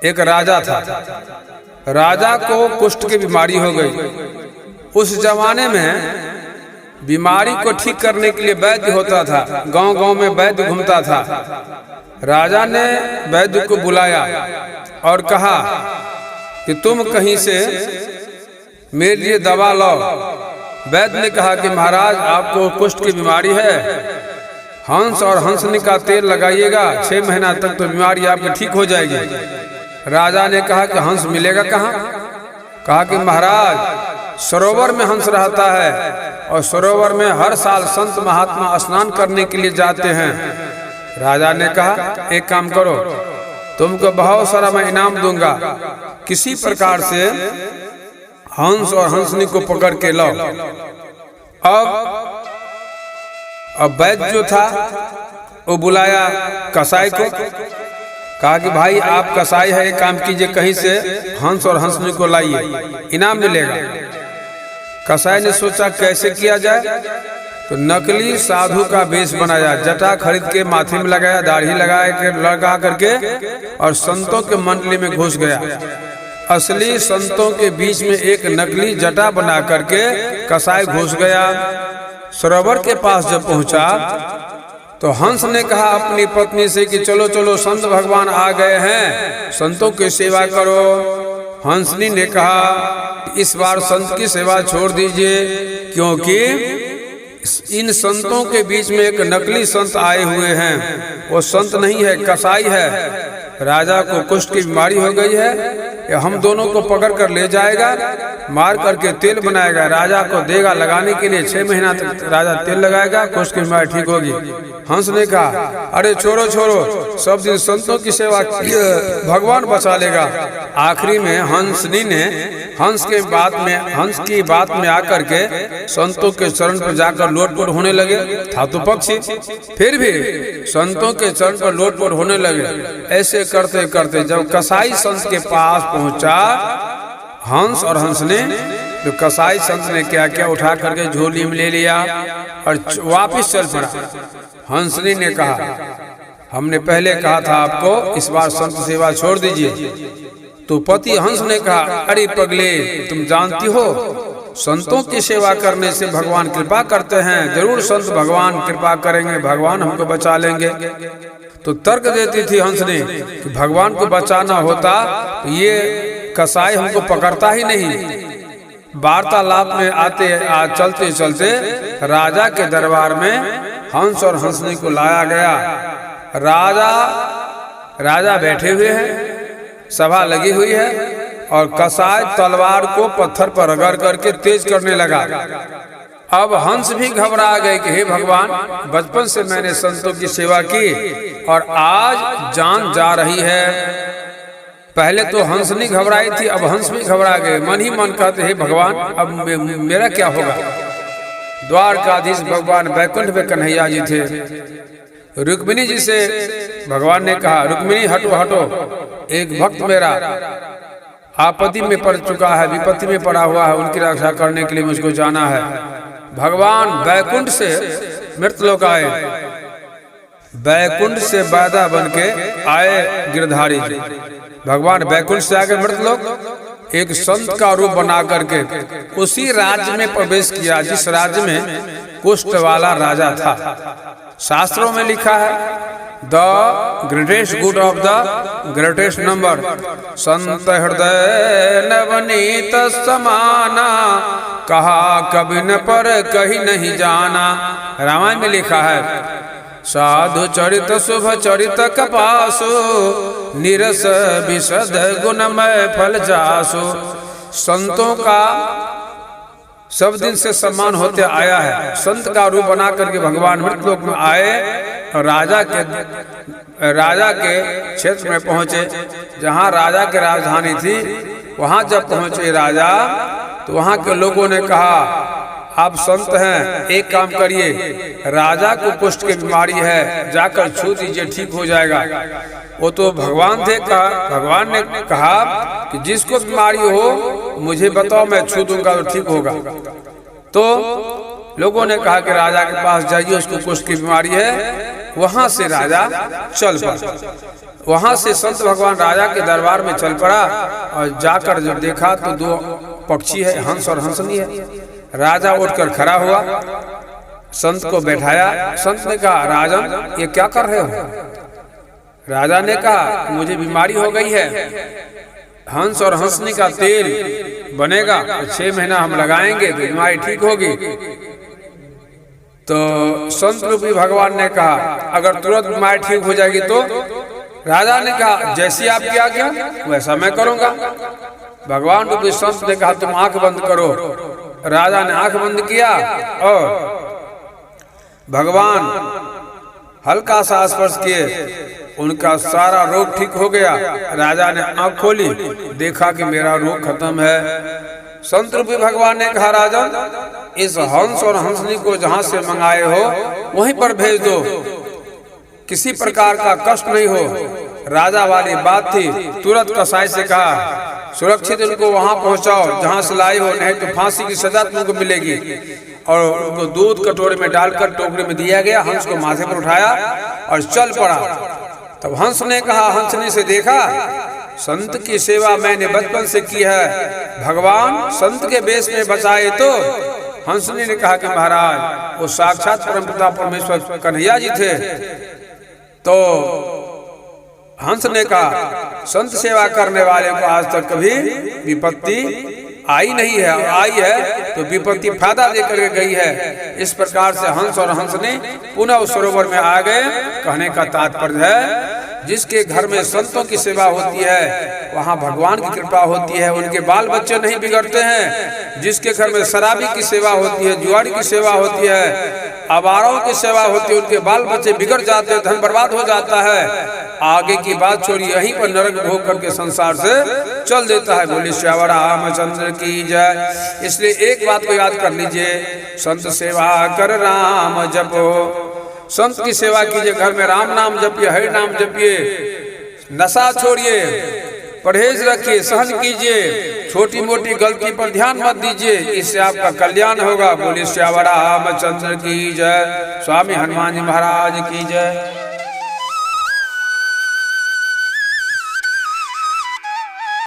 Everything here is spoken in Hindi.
एक राजा था। राजा को कुष्ठ की बीमारी हो गई। उस जमाने में बीमारी को ठीक करने के लिए वैद्य होता था, गांव गांव में वैद्य घूमता था। राजा ने वैद्य को बुलाया और कहा कि तुम कहीं से मेरे लिए दवा लाओ। वैद्य ने कहा कि महाराज आपको कुष्ठ की बीमारी है, हंस और हंसनी का तेल लगाइएगा, 6 महीना तक तो बीमारी आपकी ठीक हो जाएगी। राजा ने कहा कि हंस मिलेगा कहाँ? कहा कि महाराज सरोवर में हंस रहता है और सरोवर में हर साल संत महात्मा स्नान करने के लिए जाते हैं। राजा ने कहा एक काम करो, तुमको बहुत सारा मैं इनाम दूंगा, किसी प्रकार से हंस और हंसनी को पकड़ के लाओ। अब वैद्य जो था वो बुलाया कसाई को, कहा कि भाई आप कसाई है, एक काम कीजिए कहीं से हंस और हंसनी को लाइए, इनाम मिलेगा। कसाई ने सोचा कैसे किया जाए, तो नकली साधु का वेश बनाया, जटा खरीद के माथे में लगाया, दाढ़ी लगा करके और संतों के मंडली में घुस गया। असली संतों के बीच में एक नकली जटा बना करके कसाई घुस गया। सरोवर के पास जब पहुंचा तो हंस ने कहा अपनी पत्नी से कि चलो चलो संत भगवान आ गए हैं, संतों की सेवा करो। हंसनी ने कहा इस बार संत की सेवा छोड़ दीजिए, क्योंकि इन संतों के बीच में एक नकली संत आए हुए हैं, वो संत नहीं है, कसाई है। राजा को कुष्ठ की बीमारी हो गई है, हम दोनों को पकड़ कर ले जाएगा, मार करके तेल बनाएगा, राजा को देगा लगाने के लिए। 6 महीना तक राजा तेल लगाएगा, कुष्ठ की बीमारी ठीक होगी। हंस ने कहा अरे छोड़ो छोड़ो, सब दिन संतों की सेवा भगवान बचा लेगा। आखिरी में हंसनी ने हंस की बात में आकर के संतों के चरण पर जाकर लोटपोट होने लगे। था तो पक्षी, फिर भी संतों के चरण पर लोटपोट होने लगे। ऐसे करते करते जब कसाई संत के पास पहुंचा हंस और हंस ने, तो कसाई संत ने क्या क्या उठा करके झोली में ले लिया और वापिस चल पड़ा। हंसनी ने कहा हमने पहले कहा था आपको इस बार संत सेवा छोड़ दीजिए। तो पति हंस ने कहा अरे पगले, तुम जानती हो संतों की सेवा करने से भगवान कृपा करते हैं, जरूर संत भगवान कृपा करेंगे, भगवान हमको बचा लेंगे। तो तर्क देती थी हंसनी कि भगवान को बचाना होता तो ये कसाई हमको पकड़ता ही नहीं। वार्तालाप में चलते चलते राजा के दरबार में हंस और हंसनी को लाया गया। राजा बैठे हुए हैं, सभा लगी हुई है और कसाई तलवार को पत्थर पर रगड़ करके तेज करने लगा। अब हंस भी घबरा गए कि हे भगवान, बचपन से मैंने संतों की सेवा की और आज जान जा रही है। पहले तो हंस नहीं घबराई थी, अब हंस भी घबरा गए। मन ही मन कहते हे भगवान, अब मेरा क्या होगा। द्वारकाधीश भगवान बैकुंठ में कन्हैया जी थे। रुक्मिणी जी से भगवान ने कहा रुक्मिणी हटो हटो, एक भक्त मेरा आपत्ति में पड़ चुका है, विपत्ति में पड़ा हुआ है, उनकी रक्षा करने के लिए मुझको जाना है। भगवान बैकुंठ से मृतलोक आए, बैकुंठ से बाधा बन के आए गिरधारी जी। भगवान बैकुंठ से आगे मृतलोक एक संत का रूप बना करके उसी राज्य में प्रवेश किया जिस राज्य में कुष्ठ वाला राजा था। शास्त्रों में लिखा है the greatest good of the greatest number, संत हृदय नवनीत समाना, कहा कभी न पर कहीं नहीं जाना। रामायण में लिखा है साधु चरित शुभ चरित कपासो, निरस विशद गुणमय फल जासो। संतों का सब दिन से सम्मान होते आया है। संत का रूप बना करके भगवान मृतलोक में आए और राजा के क्षेत्र में पहुंचे, जहां राजा की राजधानी थी। वहां जब पहुंचे राजा, तो वहां के लोगों ने कहा आप संत हैं, एक काम करिए, राजा को कुष्ठ की बीमारी है, जाकर छू दीजिए, ठीक हो जाएगा। वो तो भगवान थे, भगवान ने कहा कि जिसको बीमारी हो मुझे बताओ, मैं छू दूंगा तो ठीक होगा। तो लोगों ने कहा कि राजा के पास जाइए, उसको कुष्ठ की बीमारी है। वहां से राजा चल पड़ा। वहां से संत भगवान राजा के दरबार में चल पड़ा और जाकर जब देखा तो दो पक्षी है, हंस और हंसनी है। राजा उठकर खड़ा हुआ, संत को बैठाया। संत ने कहा, राजन ये क्या कर रहे हो? राजा ने कहा, मुझे बीमारी हो गई है, हंस और हंसनी का तेल बनेगा, 6 महीना हम लगाएंगे तो बीमारी ठीक होगी। तो संत रूपी भगवान ने कहा, अगर तुरंत बीमारी ठीक हो जाएगी तो? राजा ने कहा, जैसी आपकी आज्ञा वैसा मैं करूंगा। भगवान रूपी संत ने कहा, तुम आंख बंद करो। राजा ने आंख बंद किया और भगवान हल्का सा स्पर्श किए, उनका सारा रोग ठीक हो गया। राजा ने आंख खोली, देखा कि मेरा रोग खत्म है। संत रूपी भगवान ने कहा, राजन इस हंस और हंसनी को जहां से मंगाए हो वहीं पर भेज दो, किसी प्रकार का कष्ट नहीं हो। राजा वाली बात थी। तुरंत कसाई से कहा, सुरक्षित उनको वहां पहुंचाओ जहां से लाए हो, नहीं तो फांसी की सजा तुमको मिलेगी। और उनको दूध कटोरे में डालकर टोकरी में दिया गया। हंस को माथे पर उठाया और चल पड़ा। तब हंस ने कहा हंसनी से, देखा संत की सेवा मैंने बचपन से की है, भगवान संत के बेस में बचाए तो? हंसनी ने कहा कि महाराज वो साक्षात परमपिता परमेश्वर कन्हैया जी थे। तो हंस ने कहा, संत सेवा करने वाले को आज तक कभी विपत्ति आई नहीं है, और आई है तो विपत्ति फायदा लेकर के गई है। इस प्रकार से हंस और हंसनी पुनः उस सरोवर में आ गए। कहने का तात्पर्य है, जिसके घर में संतों की सेवा होती है वहाँ भगवान की कृपा होती है, उनके बाल बच्चे नहीं बिगड़ते हैं। जिसके घर में शराबी की सेवा होती है, जुआरी की सेवा होती है, आवाराओं की सेवा होती है, उनके बाल बच्चे बिगड़ जाते हैं, धन बर्बाद हो जाता है। आगे की बात छोड़िए, यहीं पर नरक भोग करके संसार से चल देता है। बोली श्यावर रामचंद्र की जय। इसलिए एक बात को याद कर लीजिए, संत सेवा कर राम जपो। संत की सेवा कीजिए, घर में राम नाम जपिए, हरि नाम जपिए, नशा छोड़िए, परहेज रखिए, सहन कीजिए, छोटी मोटी गलती पर ध्यान मत दीजिए, इससे आपका कल्याण होगा। बोलिए श्यावर रामचंद्र की जय। स्वामी हनुमान जी महाराज की जय।